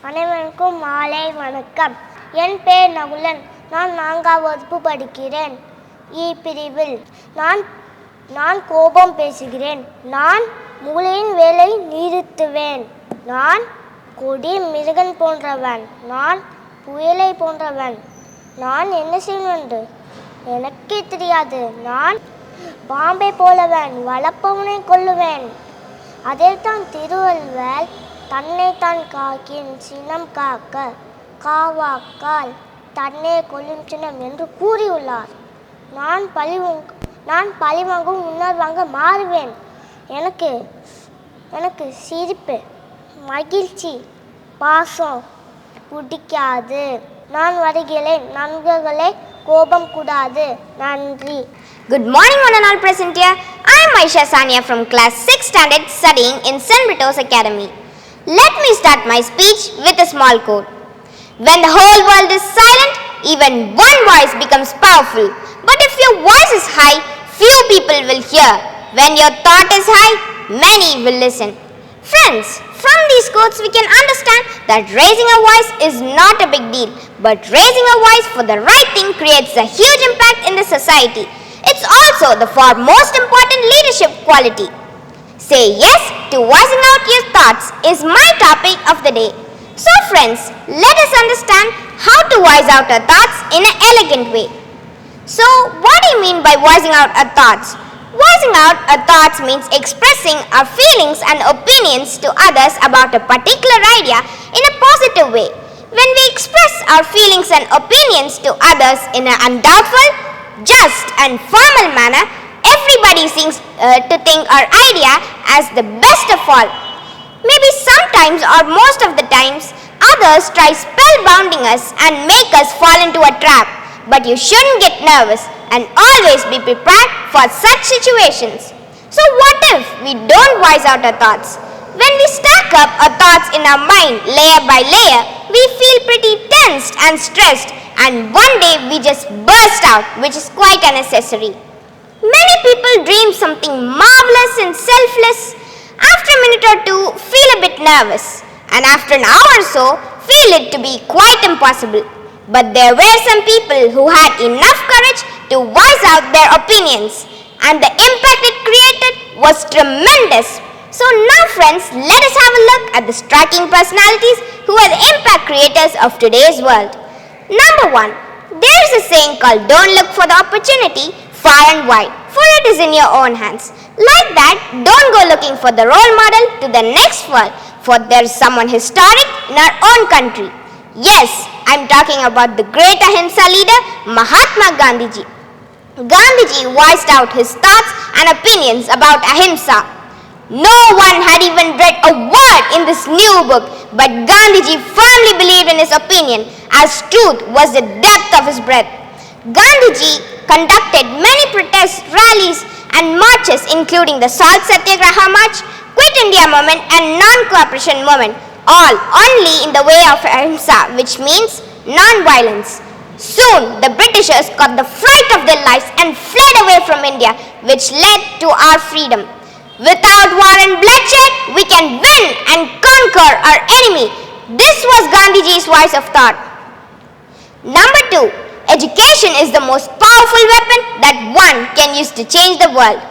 அனைவருக்கும் மாலை வணக்கம். என் பெயர் நகுலன். நான் 4ஆம் வகுப்பு படிக்கிறேன். பிரிவில் நான் கோபம் பேசுகிறேன். நான் மூளையின் வேலை நிறுத்துவேன். நான் கொடி மிருகன் போன்றவன். நான் புயலை போன்றவன். நான் என்ன செய்வது எனக்கே தெரியாது. நான் பாம்பை போலவன், வளர்ப்பவனை கொல்லுவேன். அதைத்தான் திருவள்ளுவர் தன்னைத்தான் காக்கின் சினம் காக்க காவாக்கால் தன்னை கொல்லும் சினம் என்று கூறியுள்ளார். நான் பழிவாங்கும் உணர்வாங்க மாறுவேன். எனக்கு சிரிப்பு, மகிழ்ச்சி, பாசம் பிடிக்காது. நான் வருகிறேன். நண்பர்களே, கோபம் கூடாது. நன்றி. Good morning, one and all present here. I am Aisha Sania from class 6th standard studying in Britto's Academy. Let me start my speech with a small quote. When the whole world is silent, even one voice becomes powerful. But if your voice is high, few people will hear. When your thought is high, many will listen. Friends, from these quotes we can understand that raising a voice is not a big deal, but raising a voice for the right thing creates a huge impact in the society. It's also the foremost important leadership quality. Say yes to voicing out your thoughts is my topic of the day. So friends, let us understand how to voice out our thoughts in an elegant way. So what do you mean by voicing out our thoughts? Voicing out our thoughts means expressing our feelings and opinions to others about a particular idea in a positive way. When we express our feelings and opinions to others in an undoubtful, just and formal manner, everybody seems to think our idea as the best of all. Maybe sometimes or most of the times, others try spellbounding us and make us fall into a trap. But you shouldn't get nervous and always be prepared for such situations. So what if we don't voice out our thoughts? When we stack up our thoughts in our mind layer by layer, we feel pretty tensed and stressed, and one day we just burst out, which is quite unnecessary. Many people dream something marvelous and selfless. After a minute or two, feel a bit nervous, and after an hour or so, feel it to be quite impossible. But there were some people who had enough courage to voice out their opinions, and the impact it created was tremendous. So now friends, let us have a look at the striking personalities who are the impact creators of today's world. Number 1, there is a saying called don't look for the opportunity far and wide, for it is in your own hands. Like that, don't go looking for the role model to the next world, for there is someone historic in our own country. Yes, I am talking about the great Ahimsa leader Mahatma Gandhiji. Gandhiji voiced out his thoughts and opinions about Ahimsa. No one had even read a word in this new book, but Gandhiji firmly believed in his opinion as truth was the depth of his breath. Gandhiji conducted many protest rallies and marches, including the Salt Satyagraha March, Quit India Movement and Non-Cooperation Movement, all only in the way of Ahimsa, which means non-violence. Soon, the Britishers got the fright of their lives and fled away from India, which led to our freedom. Without war and bloodshed, we can win and conquer our enemy. This was Gandhiji's voice of thought. Number 2, education is the most powerful weapon that one can use to change the world.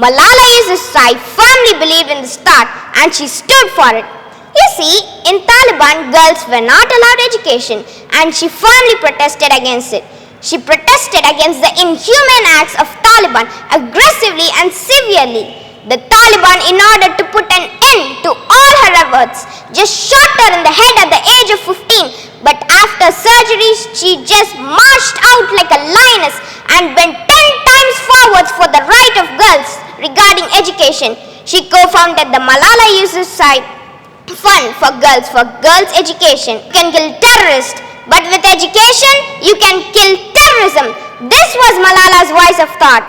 Malala Yousafzai firmly believed in this thought and she stood for it. You see, in Taliban, girls were not allowed education and she firmly protested against it. She protested against the inhumane acts of Taliban aggressively and severely. The Taliban, in order to put an end to all her efforts, just shot her in the head at the age of 15. But after surgery, she just marched out like a lioness and went 10 times forwards for the right of girls regarding education. She co-founded the Malala Yousafzai Fund for girls education. You can kill terrorists, but with education, you can kill terrorism. This was Malala's voice of thought.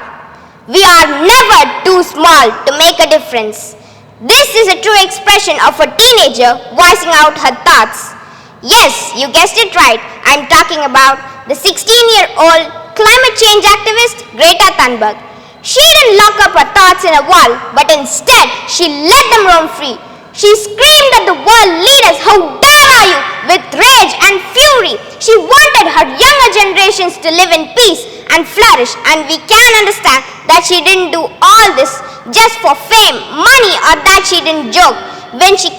We are never too small to make a difference. This is a true expression of a teenager voicing out her thoughts. Yes, you guessed it right. I am talking about the 16-year-old climate change activist Greta Thunberg. She didn't lock up her thoughts in a wall, but instead she let them roam free. She screamed at the world leaders, "How dare saw you with rage and fury. She wanted her younger generations to live in peace and flourish, and we can understand that she didn't do all this just for fame, money, or that she didn't joke when she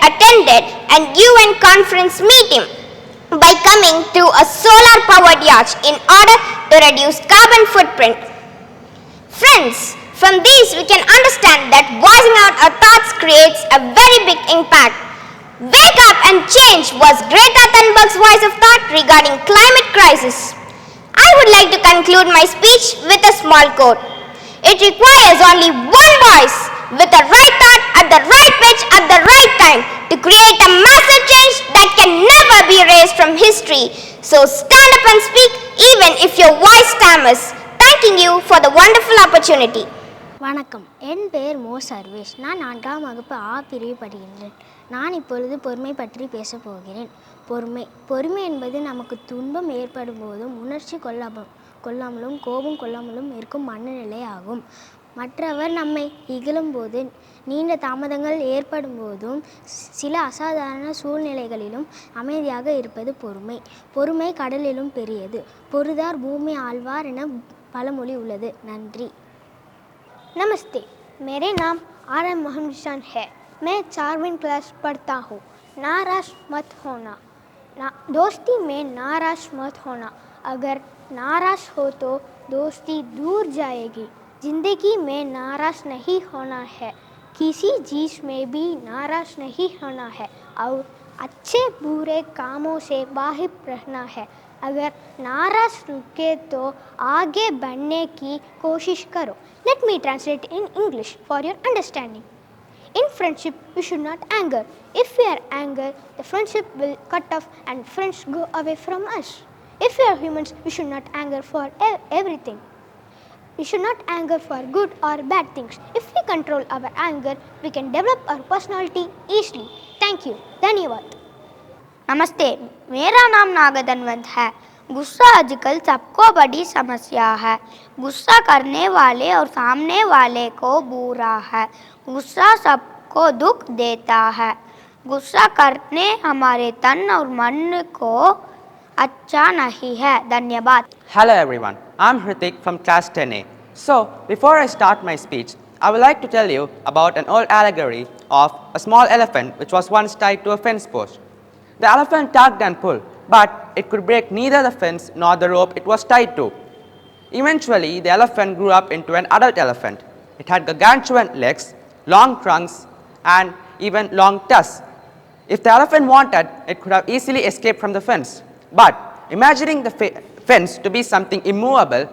attended an UN conference meeting by coming through a solar-powered yacht in order to reduce carbon footprint. Friends, from these we can understand that voicing out our thoughts creates a very big impact. Wake up and change was Greta Thunberg's voice of thought regarding climate crisis. I would like to conclude my speech with a small quote. It requires only one voice with the right thought at the right pitch at the right time to create a massive change that can never be erased from history. So stand up and speak even if your voice stammers. Thanking you for the wonderful opportunity. வணக்கம், என் பெயர் மோ சர்வேஷ். நான் 4ஆம் வகுப்பு ஆ பிரிவு படிக்கின்றேன். நான் இப்பொழுது பொறுமை பற்றி பேசப் போகிறேன். பொறுமை என்பது நமக்கு துன்பம் ஏற்படும் போதும் உணர்ச்சி கொள்ளாமலும் கோபம் கொள்ளாமலும் இருக்கும் மனநிலை ஆகும். மற்றவர் நம்மை இகழும் போது, நீண்ட தாமதங்கள் ஏற்படும் போதும், சில அசாதாரண சூழ்நிலைகளிலும் அமைதியாக இருப்பது பொறுமை. பொறுமை கடலிலும் பெரியது, பொறுதார் பூமி ஆழ்வார் என பழமொழி உள்ளது. நன்றி. नमस्ते, मेरे नाम RM मोहम्मद है। मैं 4वीं क्लास पढ़ता हूँ। नाराज मत होना, दोस्ती में नाराज मत होना। अगर नाराज हो तो दोस्ती दूर जाएगी। ज़िंदगी में नाराज नहीं होना है, किसी चीज़ में भी नाराज नहीं होना है और अच्छे बुरे कामों से बाहर रहना है। अगर नाराज रुके तो आगे बढ़ने की कोशिश करो. Let me translate in English for your understanding. In friendship, we should not anger. If we are angry, the friendship will cut off and friends go away from us. If we are humans, we should not anger for everything. We should not anger for good or bad things. If we control our anger, we can develop our personality easily. Thank you. Dhanyavad. नमस्ते, मेरा नाम नागधनवंत है। गुस्सा आजकल सबको बड़ी समस्या है। गुस्सा करने वाले और सामने वाले को बुरा है। गुस्सा सबको दुख देता है। गुस्सा करने हमारे तन और मन को अच्छा नहीं है। धन्यवाद। Hello everyone, I'm Hrithik from class 10A. So, before I start my speech, I would like to tell you about an old allegory of a small elephant which was once tied to a fence post. The elephant tugged and pulled, but it could break neither the fence nor the rope it was tied to. Eventually, the elephant grew up into an adult elephant. It had gargantuan legs, long trunks, and even long tusks. If the elephant wanted, it could have easily escaped from the fence. But imagining the fence to be something immovable,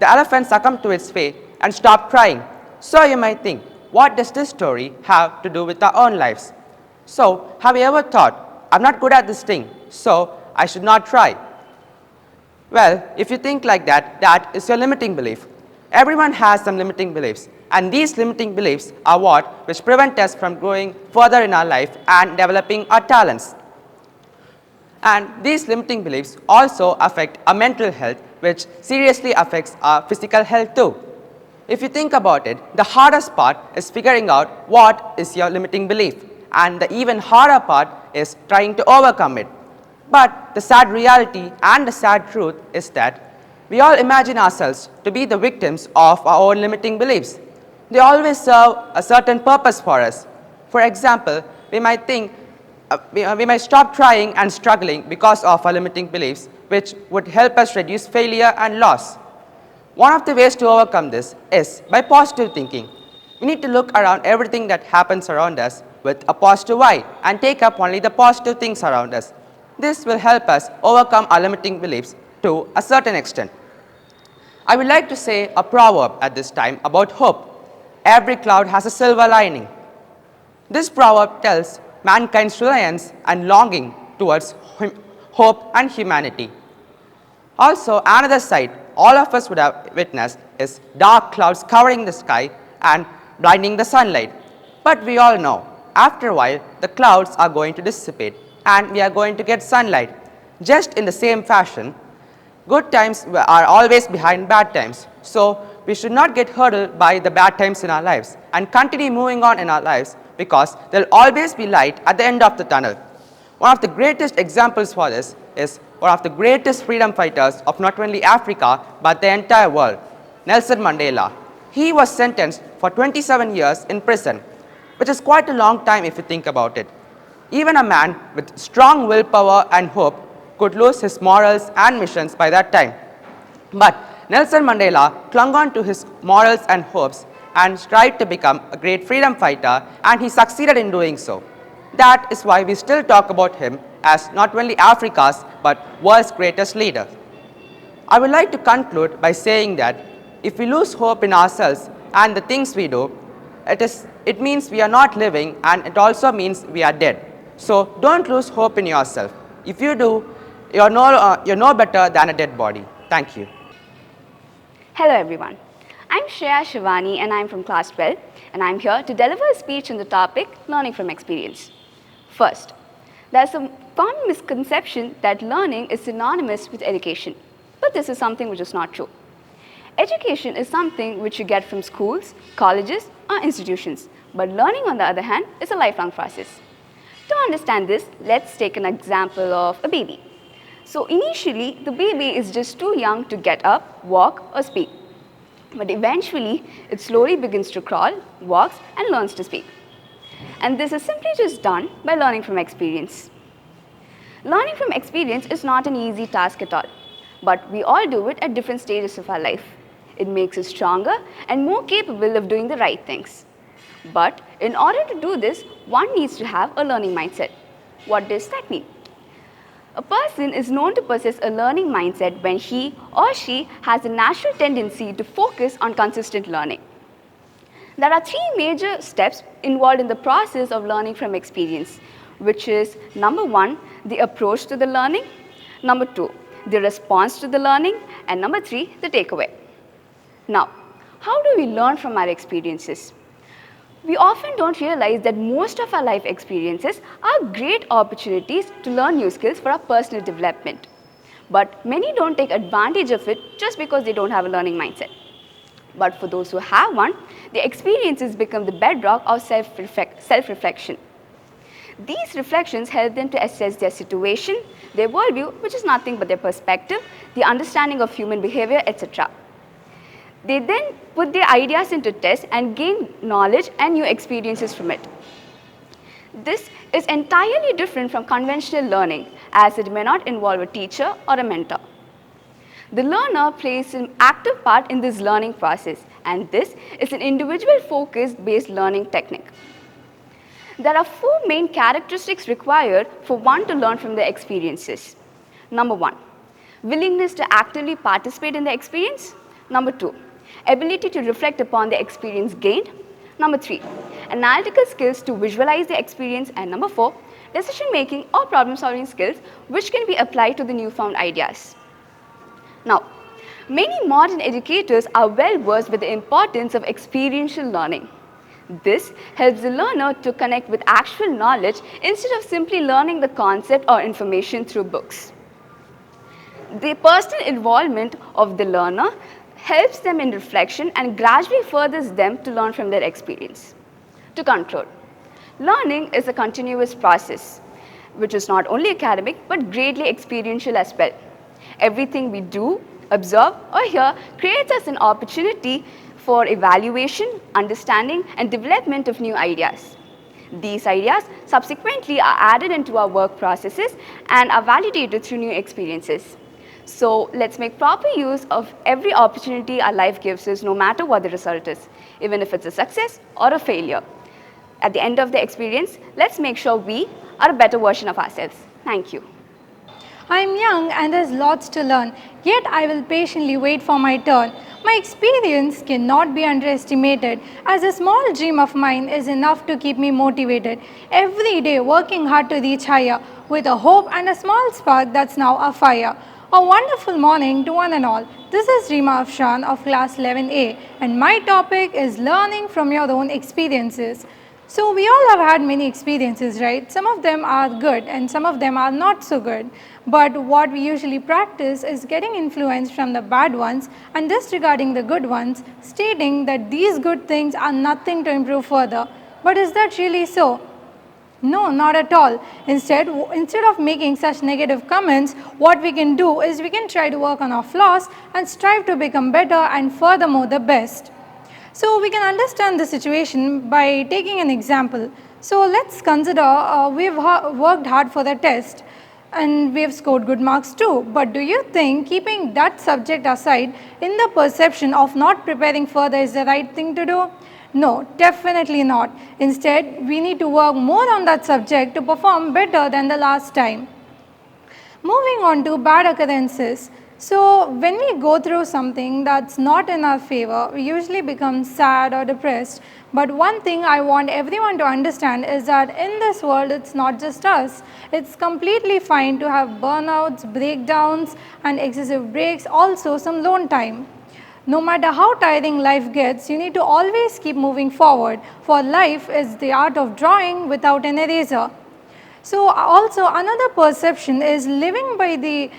the elephant succumbed to its fate and stopped crying. So you might think, what does this story have to do with our own lives? So, have you ever thought, I'm not good at this thing, so I should not try? Well, if you think like that, that is your limiting belief. Everyone has some limiting beliefs, and these limiting beliefs are which prevent us from growing further in our life and developing our talents. And these limiting beliefs also affect our mental health, which seriously affects our physical health too. If you think about it, the hardest part is figuring out what is your limiting belief, and the even harder part is trying to overcome it. But the sad reality and the sad truth is that we all imagine ourselves to be the victims of our own limiting beliefs. They always serve a certain purpose for us. For example, we might think we might stop trying and struggling because of our limiting beliefs, which would help us reduce failure and loss. One of the ways to overcome this is by positive thinking. We need to look around everything that happens around us with a positive eye and take up only the positive things around us. This will help us overcome our limiting beliefs to a certain extent. I would like to say a proverb at this time about hope. Every cloud has a silver lining. This proverb tells mankind's reliance and longing towards hope and humanity. Also, another sight all of us would have witnessed is dark clouds covering the sky and blinding the sunlight. But we all know, after a while, the clouds are going to dissipate and we are going to get sunlight. Just in the same fashion, good times are always behind bad times. So, we should not get hurdled by the bad times in our lives and continue moving on in our lives, because there will always be light at the end of the tunnel. One of the greatest examples for this is one of the greatest freedom fighters of not only Africa but the entire world, Nelson Mandela. He was sentenced for 27 years in prison, which is quite a long time if you think about it. Even a man with strong willpower and hope could lose his morals and missions by that time. But Nelson Mandela clung on to his morals and hopes and strived to become a great freedom fighter, and he succeeded in doing so. That is why we still talk about him as not only Africa's but world's greatest leader. I would like to conclude by saying that if we lose hope in ourselves and the things we do, it means we are not living, and it also means we are dead. So don't lose hope in yourself. If you do, you're no better than a dead body. Thank you. Hello everyone. I'm Shreya Shivani and I'm from class 12 and I'm here to deliver a speech on the topic learning from experience. First, there's a common misconception that learning is synonymous with education, but this is something which is not true. Education is something which you get from schools, colleges or institutions, but learning on the other hand is a lifelong process. To understand this, let's take an example of a baby. So initially, the baby is just too young to get up, walk or speak. But eventually, it slowly begins to crawl, walks and learns to speak. And this is simply just done by learning from experience. Learning from experience is not an easy task at all, but we all do it at different stages of our life. It makes us stronger and more capable of doing the right things. But in order to do this, one needs to have a learning mindset. What does that mean? A person is known to possess a learning mindset when he or she has a natural tendency to focus on consistent learning. There are three major steps involved in the process of learning from experience, which is number 1, the approach to the learning, number 2, the response to the learning, and number 3, the takeaway. Now, how do we learn from our experiences? We often don't realize that most of our life experiences are great opportunities to learn new skills for our personal development. But many don't take advantage of it just because they don't have a learning mindset. But for those who have one, the experiences become the bedrock of self-reflection. These reflections help them to assess their situation, their worldview, which is nothing but their perspective, the understanding of human behavior, etc. They then put their ideas into test and gain knowledge and new experiences from it. This is entirely different from conventional learning, as it may not involve a teacher or a mentor. The learner plays an active part in this learning process, and this is an individual-focused based learning technique. There are 4 main characteristics required for one to learn from their experiences. Number 1, willingness to actively participate in the experience. Number 2, ability to reflect upon the experience gained. Number 3, analytical skills to visualize the experience. And number 4, decision making or problem solving skills which can be applied to the newfound ideas. Now, many modern educators are well versed with the importance of experiential learning. This helps the learner to connect with actual knowledge instead of simply learning the concept or information through books. The personal involvement of the learner helps them in reflection and gradually furthers them to learn from their experience. To conclude, learning is a continuous process, which is not only academic but greatly experiential as well. Everything we do, observe, or hear creates us an opportunity for evaluation, understanding, and development of new ideas. These ideas subsequently are added into our work processes and are validated through new experiences. So let's make proper use of every opportunity our life gives us, no matter what the result is, even if it's a success or a failure. At the end of the experience, let's make sure we are a better version of ourselves. Thank you. I am young and there's lots to learn, yet I will patiently wait for my turn. My experience cannot be underestimated, as a small dream of mine is enough to keep me motivated. Every day working hard to reach higher, with a hope and a small spark that's now a fire. A wonderful morning to one and all. This is Reema Afshan of class 11A, and my topic is learning from your own experiences. So we all have had many experiences, right? Some of them are good and some of them are not so good. But what we usually practice is getting influence from the bad ones and disregarding the good ones, stating that these good things are nothing to improve further. But is that really so? No, not at all. Instead of making such negative comments, what we can do is we can try to work on our flaws and strive to become better and furthermore the best. So we can understand the situation by taking an example. So let's consider we've worked hard for the test and we have scored good marks too. But do you think keeping that subject aside in the perception of not preparing further is the right thing to do? No, definitely not. Instead, we need to work more on that subject to perform better than the last time. Moving on to bad occurrences. So when we go through something that's not in our favor, we usually become sad or depressed. But one thing I want everyone to understand is that in this world, it's not just us. It's completely fine to have burnouts, breakdowns, and excessive breaks, also some lone time. No matter how tiring life gets, you need to always keep moving forward, for life is the art of drawing without an eraser. So also another perception is living by the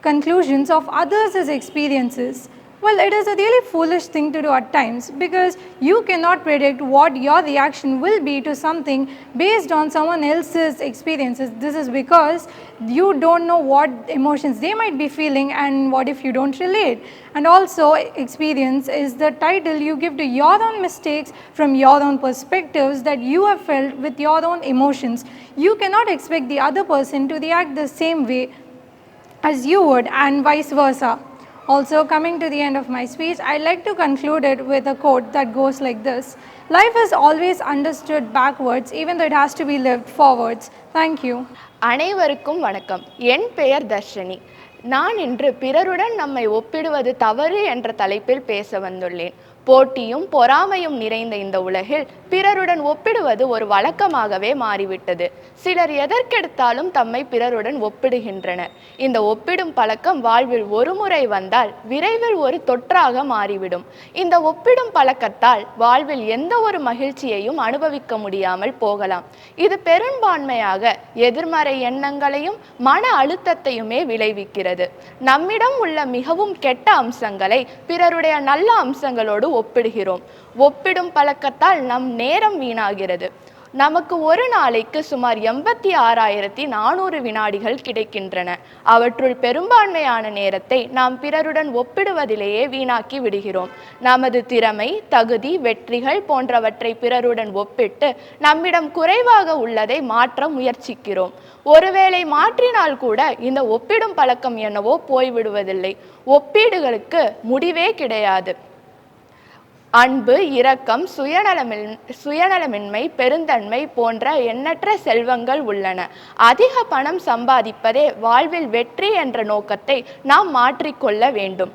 conclusions of others' experiences. Well, it is a really foolish thing to do at times because you cannot predict what your reaction will be to something based on someone else's experiences. This is because you don't know what emotions they might be feeling and what if you don't relate. And also, experience is the title you give to your own mistakes from your own perspectives that you have felt with your own emotions. You cannot expect the other person to react the same way as you would and vice versa. Also, coming to the end of my speech, I'd like to conclude it with a quote that goes like this: life is always understood backwards even though it has to be lived forwards. Thank you. அனைவருக்கும் வணக்கம். என் பெயர் தர்ஷினி. நான் இன்று பிறருடன் நம்மை ஒப்பிடுவது தவறு என்ற தலைப்பில் பேச வந்துள்ளேன். போட்டியும் பொறாமையும் நிறைந்த இந்த உலகில் பிறருடன் ஒப்பிடுவது ஒரு வழக்கமாகவே மாறிவிட்டது. சிலர் எதற்கெடுத்தாலும் தம்மை பிறருடன் ஒப்பிடுகின்றனர். இந்த ஒப்பிடும் பழக்கம் வாழ்வில் ஒருமுறை வந்தால் விரைவில் ஒரு தொற்றாக மாறிவிடும். இந்த ஒப்பிடும் பழக்கத்தால் வாழ்வில் எந்த ஒரு மகிழ்ச்சியையும் அனுபவிக்க முடியாமல் போகலாம். இது பெரும்பான்மையாக எதிர்மறை எண்ணங்களையும் மன அழுத்தத்தையுமே விளைவிக்கிறது. நம்மிடம் உள்ள மிகவும் கெட்ட அம்சங்களை பிறருடைய நல்ல அம்சங்களோடு ஒப்பிடுகிறோம். ஒப்பிடும் பழக்கத்தால் நம் நேரம் வீணாகிறது. நமக்கு ஒரு நாளைக்கு சுமார் 86,400 வினாடிகள் கிடைக்கின்றன. அவற்றுள் பெரும்பான்மையான நேரத்தை நாம் பிறருடன் ஒப்பிடுவதிலேயே வீணாக்கி விடுகிறோம். நமது திறமை, தகுதி, வெற்றிகள் போன்றவற்றை பிறருடன் ஒப்பிட்டு நம்மிடம் குறைவாக உள்ளதை மாற்ற முயற்சிக்கிறோம். ஒருவேளை மாற்றினால் கூட இந்த ஒப்பிடும் பழக்கம் என்னவோ போய்விடுவதில்லை. ஒப்பீடுகளுக்கு முடிவே கிடையாது. அன்பு, இரக்கம், சுயநலமின்மை, பெருந்தன்மை போன்ற எண்ணற்ற செல்வங்கள் உள்ளன. அதிக பணம் சம்பாதிப்பதே வாழ்வில் வெற்றி என்ற நோக்கத்தை நாம் மாற்றிக்கொள்ள வேண்டும்.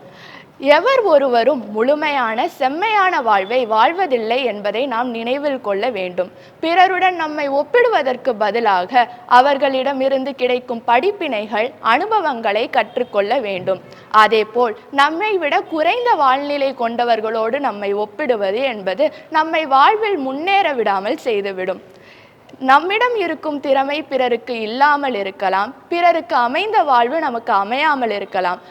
எவர் ஒருவரும் முழுமையான செம்மையான வாழ்வை வாழ்வதில்லை என்பதை நாம் நினைவில் கொள்ள வேண்டும். பிறருடன் நம்மை ஒப்பிடுவதற்கு பதிலாக அவர்களிடமிருந்து கிடைக்கும் படிப்பினைகள், அனுபவங்களை கற்றுக்கொள்ள வேண்டும். அதேபோல் நம்மை விட குறைந்த வாழ்நிலை கொண்டவர்களோடு நம்மை ஒப்பிடுவது என்பது நம்மை வாழ்வில் முன்னேற விடாமல் செய்துவிடும். நம்மிடம் இருக்கும் திறமை பிறருக்கு இல்லாமல் இருக்கலாம். பிறருக்கு அமைந்த வாழ்வு நமக்கு அமையாமல் இருக்கலாம்.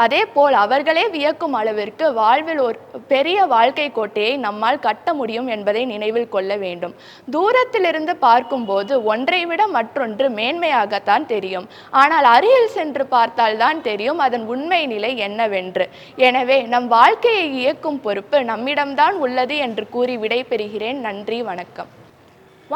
அதே போல் அவர்களே வியக்கும் அளவிற்கு வாழ்வில் ஒரு பெரிய வாழ்க்கை கோட்டையை நம்மால் கட்ட முடியும் என்பதை நினைவில் கொள்ள வேண்டும். தூரத்திலிருந்து பார்க்கும்போது ஒன்றை விட மற்றொன்று மேன்மையாகத்தான் தெரியும். ஆனால் அருகில் சென்று பார்த்தால்தான் தெரியும் அதன் உண்மை நிலை என்னவென்று. எனவே நம் வாழ்க்கையை இயக்கும் பொறுப்பு நம்மிடம்தான் உள்ளது என்று கூறி விடைபெறுகிறேன். நன்றி, வணக்கம்.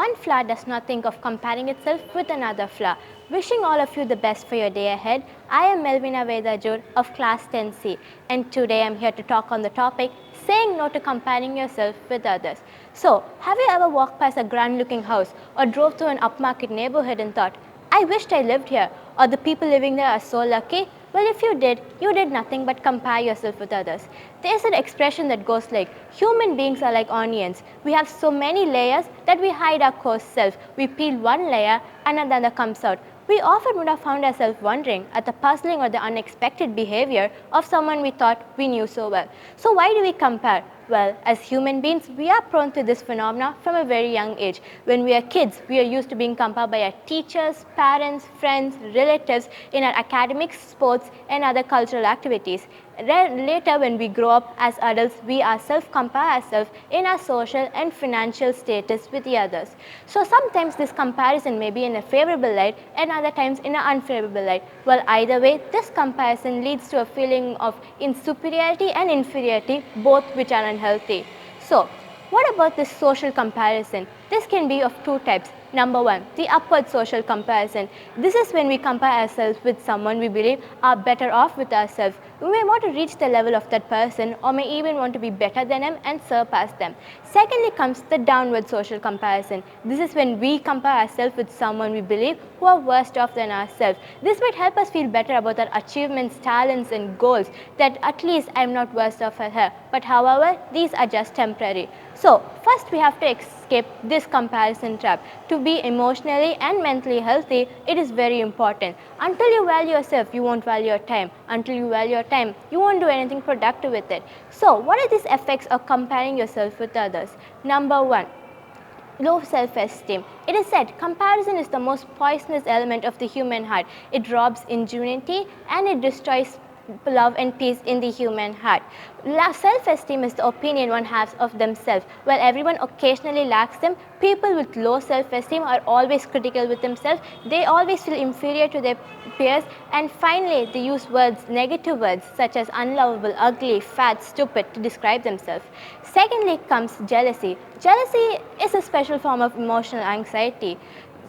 One flower does not think of comparing itself with another flower. Wishing all of you the best for your day ahead. I am Melvina Vedajur of class 10C, and today I am here to talk on the topic saying no to comparing yourself with others. So, have you ever walked past a grand looking house or drove through an upmarket neighborhood and thought, I wished I lived here, or the people living there are so lucky? Well, if you did nothing but compare yourself with others. There's an expression that goes like, human beings are like onions. We have so many layers that we hide our core self. We peel one layer and another comes out. We often would have found ourselves wondering at the puzzling or the unexpected behavior of someone we thought we knew so well. So why do we compare? Well, as human beings, we are prone to this phenomena from a very young age. When we are kids, we are used to being compared by our teachers, parents, friends, relatives in our academics, sports, and other cultural activities. Later, when we grow up as adults, we ourselves compare ourselves in our social and financial status with the others. So sometimes this comparison may be in a favorable light and other times in an unfavorable light. Well, either way, this comparison leads to a feeling of superiority and inferiority, both which are unhealthy. So, what about this social comparison? This can be of two types. Number one, the upward social comparison. This is when we compare ourselves with someone we believe are better off with ourselves. We may want to reach the level of that person or may even want to be better than them and surpass them. Secondly comes the downward social comparison. This is when we compare ourselves with someone we believe who are worse off than ourselves. This might help us feel better about our achievements, talents and goals, that at least I am not worse off as her. But however, these are just temporary. So first we have to escape this comparison trap. To be emotionally and mentally healthy, it is very important. Until you value yourself, you won't value your time. Until you value your time, you won't do anything productive with it. So what are these effects of comparing yourself with others? Number one, low self-esteem. It is said comparison is the most poisonous element of the human heart. It robs ingenuity and it destroys love and peace in the human heart. Self-esteem is the opinion one has of themselves. While everyone occasionally lacks them, people with low self-esteem are always critical with themselves. They always feel inferior to their peers, and finally they use negative words such as unlovable, ugly, fat, stupid to describe themselves. Secondly comes jealousy. Jealousy is a special form of emotional anxiety.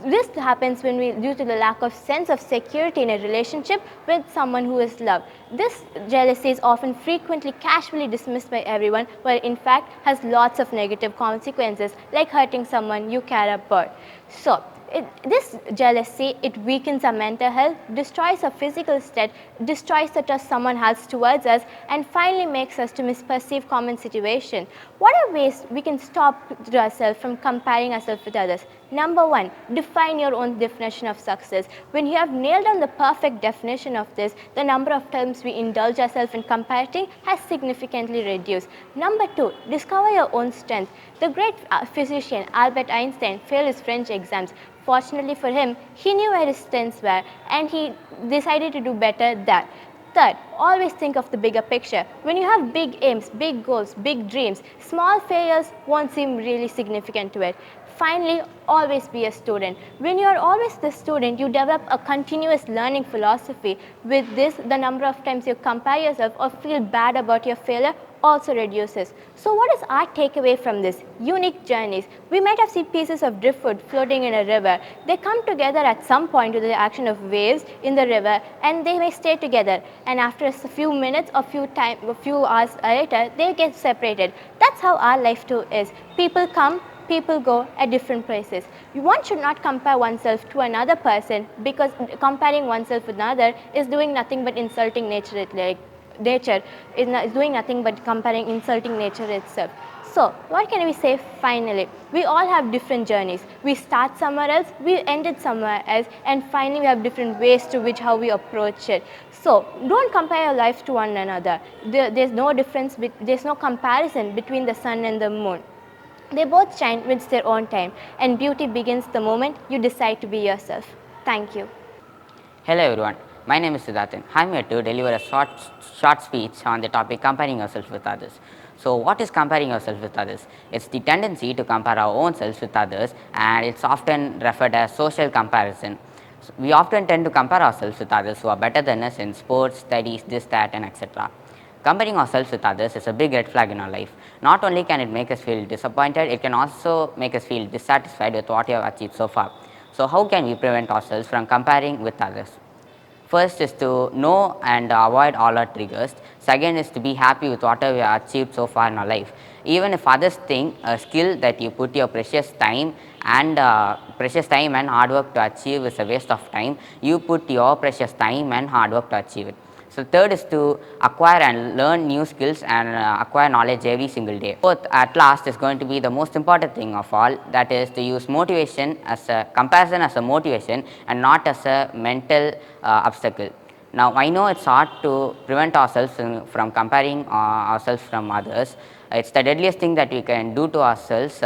This happens when due to the lack of sense of security in a relationship with someone who is loved. This jealousy is often frequently casually dismissed by everyone, while in fact has lots of negative consequences like hurting someone you care about. So, this jealousy, it weakens our mental health, destroys our physical state, destroys the trust someone has towards us, and finally makes us to misperceive common situation. What are ways we can stop ourselves from comparing ourselves with others? Number one, define your own definition of success. When you have nailed down the perfect definition of this, the number of times we indulge ourselves in comparing has significantly reduced. Number two, discover your own strength. The great physician Albert Einstein failed his French exams. Fortunately for him, he knew where his strengths were and he decided to do better there. Third, always think of the bigger picture. When you have big aims, big goals, big dreams, small failures won't seem really significant to it. Finally, always be a student. When you are always the student, you develop a continuous learning philosophy. With this, the number of times you compare yourself or feel bad about your failure also reduces. So what is our takeaway from this? Unique journeys. We might have seen pieces of driftwood floating in a river. They come together at some point due to the action of waves in the river and they may stay together. And after a few minutes or a few hours later, they get separated. That's how our life too is. People come, people go at different places. One should not compare oneself to another person because comparing oneself with another is doing nothing but insulting nature. Nature is doing nothing but insulting nature itself. So what can we say finally? We all have different journeys. We start somewhere else, we ended somewhere else, and finally we have different ways to which how we approach it. So don't compare your life to one another. There's no difference, there's no comparison between the sun and the moon. They both shine with their own time, and beauty begins the moment you decide to be yourself. Thank you. Hello everyone, my name is Siddharthan. I am here to deliver a short speech on the topic comparing yourself with others. So what is comparing yourself with others? It's the tendency to compare our own selves with others, and it's often referred as social comparison. So we often tend to compare ourselves with others who are better than us in sports, studies, this, that and etc. Comparing ourselves with others is a big red flag in our life. Not only can it make us feel disappointed, it can also make us feel dissatisfied with what we have achieved so far. So how can we prevent ourselves from comparing with others? First is to know and avoid all our triggers. Second is to be happy with whatever we have achieved so far in our life. Even if others think a skill that you put your precious time and hard work to achieve is a waste of time, you put your precious time and hard work to achieve it. So third is to acquire and learn new skills and acquire knowledge every single day. Fourth, at last, is going to be the most important thing of all, that is to use motivation as a comparison as a motivation and not as a mental obstacle. Now I know it's hard to prevent ourselves from comparing ourselves from others, It's the deadliest thing that we can do to ourselves.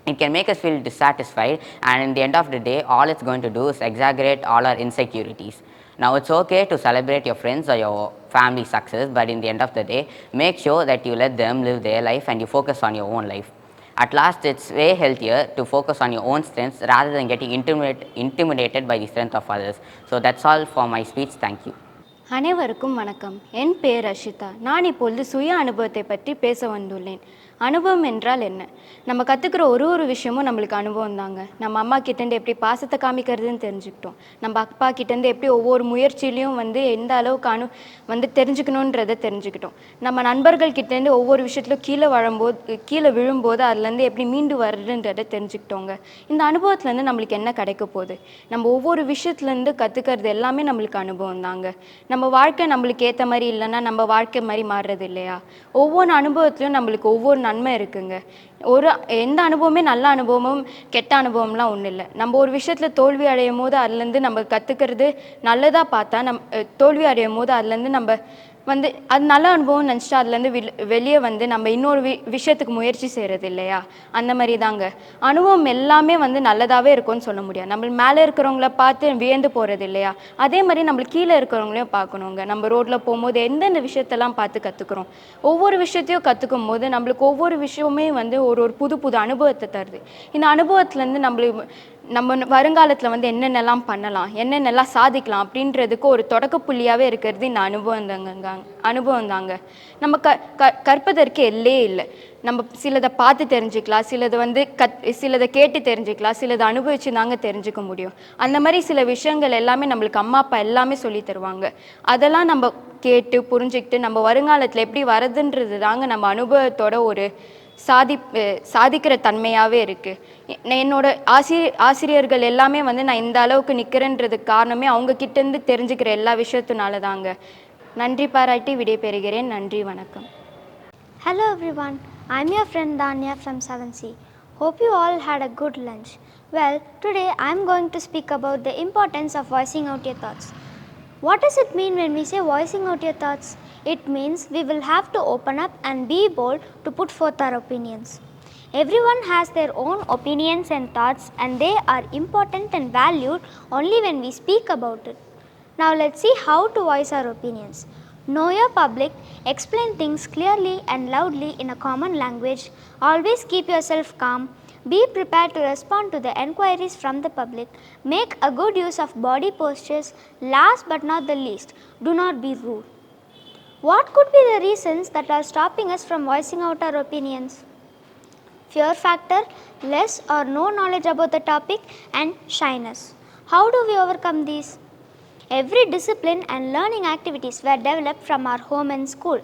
It can make us feel dissatisfied, and in the end of the day, all it's going to do is exaggerate all our insecurities. Now, it's okay to celebrate your friends or your family success, but in the end of the day, make sure that you let them live their life and you focus on your own life. At last, it's way healthier to focus on your own strengths rather than getting intimidated by the strength of others. So that's all for my speech. Thank you. அனைவருக்கும் வணக்கம். என் பெயர் அஷிதா. நான் இப்பொழுது சுய அனுபவத்தை பற்றி பேச வந்துள்ளேன். அனுபவம் என்றால் என்ன? நம்ம கற்றுக்கிற ஒரு விஷயமும் நம்மளுக்கு அனுபவம் தாங்க. நம்ம அம்மா கிட்டேருந்து எப்படி பாசத்தை காமிக்கிறதுன்னு தெரிஞ்சுக்கிட்டோம். நம்ம அப்பா கிட்டேருந்து எப்படி ஒவ்வொரு முயற்சியிலையும் எந்த அளவுக்கு தெரிஞ்சுக்கணுன்றதை தெரிஞ்சுக்கிட்டோம். நம்ம நண்பர்கள் கிட்டேருந்து ஒவ்வொரு விஷயத்துலையும் கீழே விழும்போது அதுலேருந்து எப்படி மீண்டு வர்றதுன்றதை தெரிஞ்சுக்கிட்டோங்க. இந்த அனுபவத்துலேருந்து நம்மளுக்கு என்ன கிடைக்க போகுது? நம்ம ஒவ்வொரு விஷயத்துலேருந்து கற்றுக்கிறது எல்லாமே நம்மளுக்கு அனுபவம் தாங்க. நம்ம வாழ்க்கை நம்மளுக்கு ஏற்ற மாதிரி இல்லைன்னா நம்ம வாழ்க்கை மாதிரி மாறுறது இல்லையா? ஒவ்வொரு அனுபவத்துலையும் நம்மளுக்கு ஒவ்வொரு நன்மை இருக்குங்க. எந்த அனுபவமே நல்ல அனுபவமும் கெட்ட அனுபவம்லாம் ஒன்றும் இல்லை. நம்ம ஒரு விஷயத்தில் தோல்வி அடையும் போது அதுலேருந்து நம்ம கற்றுக்கிறது நல்லதாக பார்த்தா, தோல்வி அடையும் போது அதுலேருந்து நம்ம அது நல்ல அனுபவம் நினச்சிட்டு அதுலேருந்து வெளியே நம்ம இன்னொரு விஷயத்துக்கு முயற்சி செய்கிறது இல்லையா? அந்த மாதிரி தாங்க அனுபவம் எல்லாமே நல்லதாகவே இருக்கும்னு சொல்ல முடியாது. நம்ம மேலே இருக்கிறவங்கள பார்த்து வியந்து போகிறது இல்லையா? அதே மாதிரி நம்மளுக்கு கீழே இருக்கிறவங்களையும் பார்க்கணுங்க. நம்ம ரோட்டில் போகும்போது எந்தெந்த விஷயத்தெல்லாம் பார்த்து கற்றுக்குறோம். ஒவ்வொரு விஷயத்தையும் கற்றுக்கும் போது நம்மளுக்கு ஒவ்வொரு விஷயமே ஒரு புது அனுபவத்தை தருது. இந்த அனுபவத்துலேருந்து நம்ம வருங்காலத்தில் என்னென்னலாம் பண்ணலாம், என்னென்னலாம் சாதிக்கலாம் அப்படின்றதுக்கு ஒரு தொடக்க புள்ளியாகவே இருக்கிறது இந்த அனுபவம் தாங்க. நம்ம கற்பதற்கு எல்லையே இல்லை. நம்ம சிலதை பார்த்து தெரிஞ்சுக்கலாம், சிலதை கேட்டு தெரிஞ்சுக்கலாம், சிலதை அனுபவிச்சு தாங்க தெரிஞ்சுக்க முடியும். அந்த மாதிரி சில விஷயங்கள் எல்லாமே நம்மளுக்கு அம்மா அப்பா எல்லாமே சொல்லி தருவாங்க. அதெல்லாம் நம்ம கேட்டு புரிஞ்சுக்கிட்டு நம்ம வருங்காலத்தில் எப்படி வரதுன்றது தாங்க நம்ம அனுபவத்தோட ஒரு சாதிக்கிற தன்மையாகவே இருக்குது. என்னோட ஆசிரியர்கள் எல்லாமே நான் இந்த அளவுக்கு நிற்கிறேன்றதுக்கு காரணமே அவங்க கிட்டேருந்து தெரிஞ்சுக்கிற எல்லா விஷயத்தினால தாங்க. நன்றி பாராட்டி விடைபெறுகிறேன். நன்றி, வணக்கம். Hello everyone, I'm your friend Danya from 7C. Hope you all had a good lunch. Well, today I'm going to speak about the importance of voicing out your thoughts. What does it mean when we say voicing out your thoughts? It means we will have to open up and be bold to put forth our opinions. Everyone has their own opinions and thoughts, and they are important and valued only when we speak about it. Now let's see how to voice our opinions. Know your public, explain things clearly and loudly in a common language. Always keep yourself calm. Be prepared to respond to the enquiries from the public. Make a good use of body postures. Last but not the least, do not be rude. What could be the reasons that are stopping us from voicing out our opinions? Fear factor, less or no knowledge about the topic, and shyness. How do we overcome these? Every discipline and learning activities were developed from our home and school.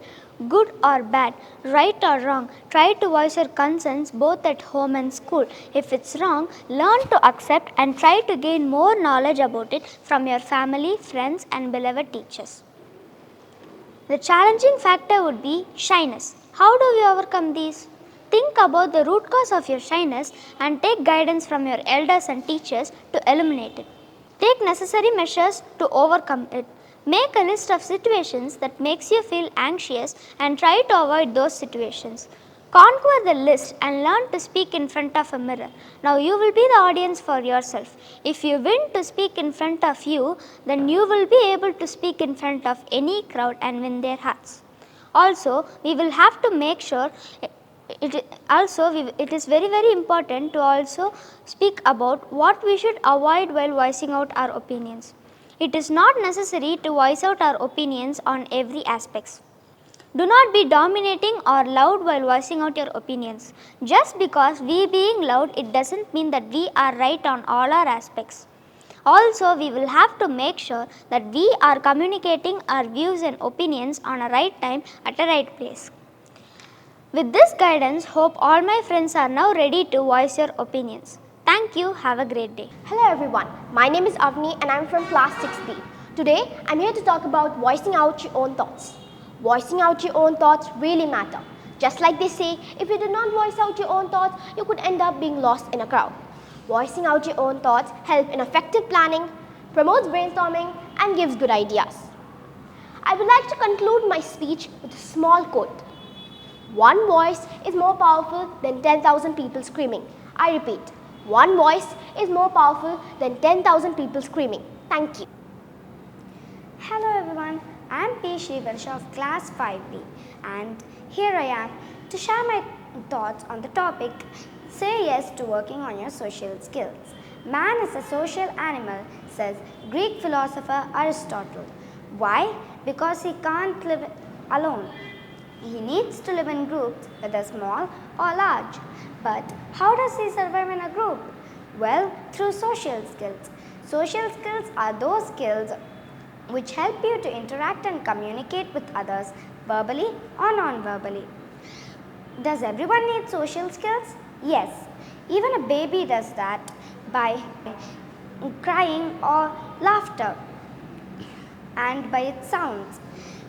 Good or bad, right or wrong, try to voice your concerns both at home and school. If it's wrong, learn to accept and try to gain more knowledge about it from your family, friends, and beloved teachers. The challenging factor would be shyness. How do we overcome these? Think about the root cause of your shyness and take guidance from your elders and teachers to eliminate it. Take necessary measures to overcome it. Make a list of situations that makes you feel anxious and try to avoid those situations. Conquer the list and learn to speak in front of a mirror. Now you will be the audience for yourself. If you win to speak in front of you, then you will be able to speak in front of any crowd and win their hearts. Also, we will have to make sure it is very important to also speak about what we should avoid while voicing out our opinions. It is not necessary to voice out our opinions on every aspect. Do not be dominating or loud while voicing out your opinions. Just because we being loud, it doesn't mean that we are right on all our aspects. Also, we will have to make sure that we are communicating our views and opinions on a right time at a right place. With this guidance, hope all my friends are now ready to voice your opinions. Thank you. Have a great day. Hello everyone. My name is Avni and I'm from class 6B. Today, I'm here to talk about voicing out your own thoughts. Voicing out your own thoughts really matter. Just like they say, if you do not voice out your own thoughts, you could end up being lost in a crowd. Voicing out your own thoughts helps in effective planning, promotes brainstorming, and gives good ideas. I would like to conclude my speech with a small quote. One voice is more powerful than 10,000 people screaming. I repeat, one voice is more powerful than 10,000 people screaming. Thank you. Hello everyone, I am P. Shrivarsha of class 5B and here I am to share my thoughts on the topic Say Yes to Working on Your Social Skills. Man is a social animal, says Greek philosopher Aristotle. Why? Because he can't live alone. He needs to live in groups, whether small or large. But how does he survive in a group? Well, through social skills. Social skills are those skills which help you to interact and communicate with others verbally or non-verbally. Does everyone need social skills? Yes. Even a baby does that by crying or laughter and by its sounds.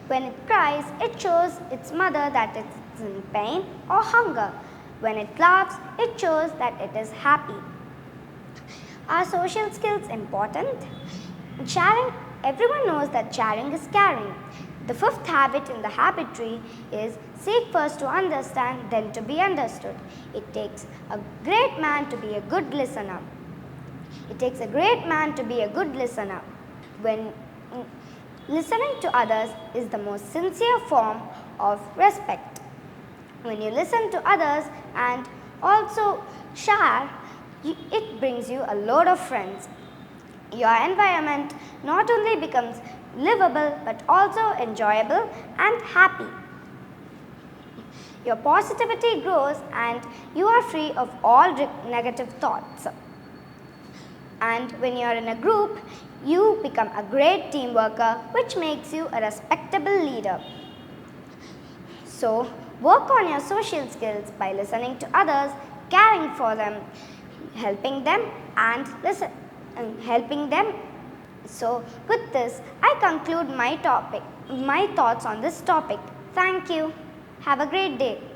When it cries, it shows its mother that it is in pain or hunger. When it laughs, it shows that it is happy. Are social skills important? Sharing. Everyone knows that sharing is caring. The fifth habit in the habit tree is seek first to understand, then to be understood. It takes a great man to be a good listener. It takes a great man to be a good listener. When listening to others is the most sincere form of respect. When you listen to others and also share, it brings you a load of friends. Your environment not only becomes livable but also enjoyable and happy. Your positivity grows and you are free of all negative thoughts. And when you are in a group, you become a great team worker, which makes you a respectable leader. So, work on your social skills by listening to others, caring for them, helping them helping them. So, with this, I conclude my thoughts on this topic. Thank you. Have a great day.